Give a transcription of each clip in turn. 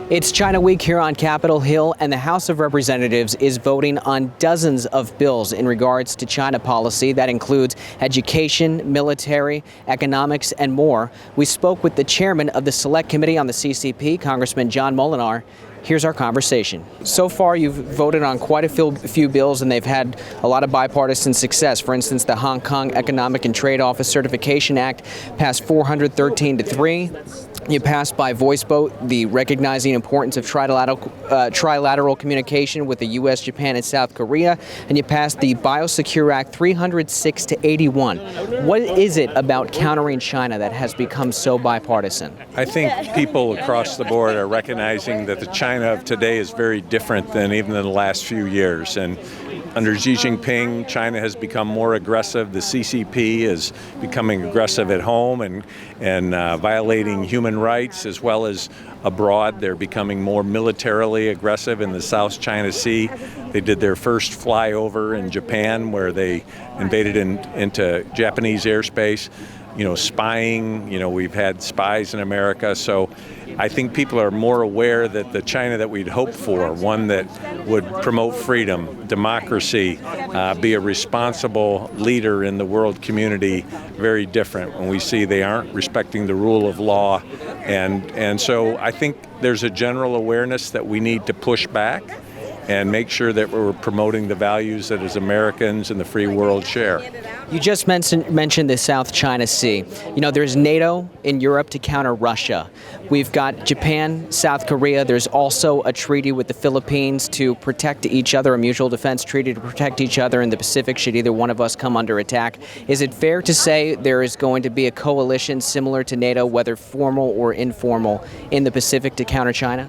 It's China Week here on Capitol Hill, and the House of Representatives is voting on dozens of bills in regards to China policy. That includes education, military, economics, and more. We spoke with the chairman of the Select Committee on the CCP, Congressman John Molinar. Here's our conversation. So far, you've voted on quite a few bills, and they've had a lot of bipartisan success. For instance, the Hong Kong Economic and Trade Office Certification Act passed 413 to 3. You passed by voice vote the recognizing importance of trilateral communication with the U.S., Japan, and South Korea, and you passed the Biosecure Act 306 to 81. What is it about countering China that has become so bipartisan? I think people across the board are recognizing that the China of today is very different than even in the last few years. And under Xi Jinping, China has become more aggressive. The CCP is becoming aggressive at home and violating human rights as well as abroad. They're becoming more militarily aggressive in the South China Sea. They did their first flyover in Japan where they invaded into Japanese airspace. Spying, we've had spies in America. So I think people are more aware that the China that we'd hoped for, one that would promote freedom, democracy, be a responsible leader in the world community, very different when we see they aren't respecting the rule of law. And so I think there's a general awareness that we need to push back and make sure that we're promoting the values that as Americans and the free world share. You just mentioned the South China Sea. There's NATO in Europe to counter Russia. We've got Japan, South Korea. There's also a treaty with the Philippines to protect each other, a mutual defense treaty to protect each other in the Pacific should either one of us come under attack. Is it fair to say there is going to be a coalition similar to NATO, whether formal or informal, in the Pacific to counter China?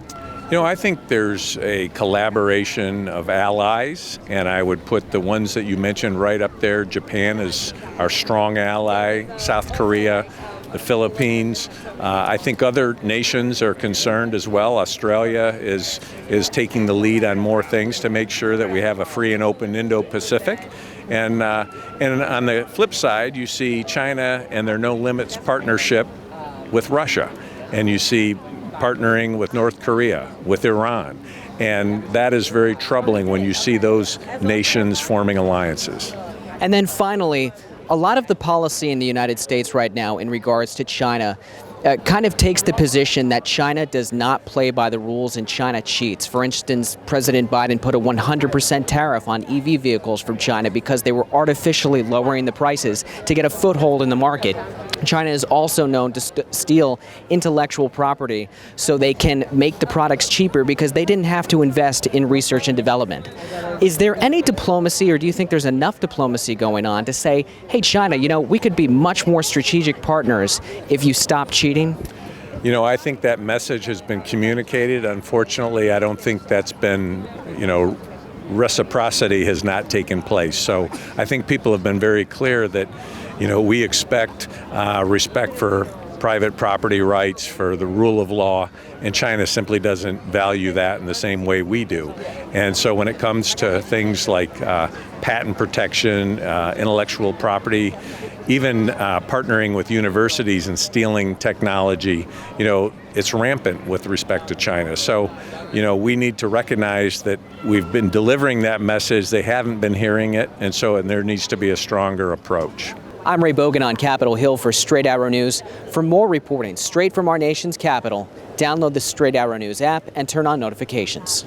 I think there's a collaboration of allies, and I would put the ones that you mentioned right up there. Japan is our strong ally, South Korea, the Philippines. I think other nations are concerned as well. Australia is taking the lead on more things to make sure that we have a free and open Indo-Pacific. And on the flip side, you see China and their no limits partnership with Russia, and you see partnering with North Korea, with Iran. And that is very troubling when you see those nations forming alliances. And then finally, a lot of the policy in the United States right now in regards to China kind of takes the position that China does not play by the rules and China cheats. For instance, President Biden put a 100% tariff on EV vehicles from China because they were artificially lowering the prices to get a foothold in the market. China is also known to steal intellectual property so they can make the products cheaper because they didn't have to invest in research and development. Is there any diplomacy, or do you think there's enough diplomacy going on to say, hey, China, we could be much more strategic partners if you stop cheating? I think that message has been communicated. Unfortunately, I don't think that's been, reciprocity has not taken place. So I think people have been very clear that we expect respect for private property rights, for the rule of law, and China simply doesn't value that in the same way we do. And so when it comes to things like patent protection, intellectual property, even partnering with universities and stealing technology, it's rampant with respect to China. So, we need to recognize that we've been delivering that message. They haven't been hearing it, and there needs to be a stronger approach. I'm Ray Bogan on Capitol Hill for Straight Arrow News. For more reporting straight from our nation's capital, download the Straight Arrow News app and turn on notifications.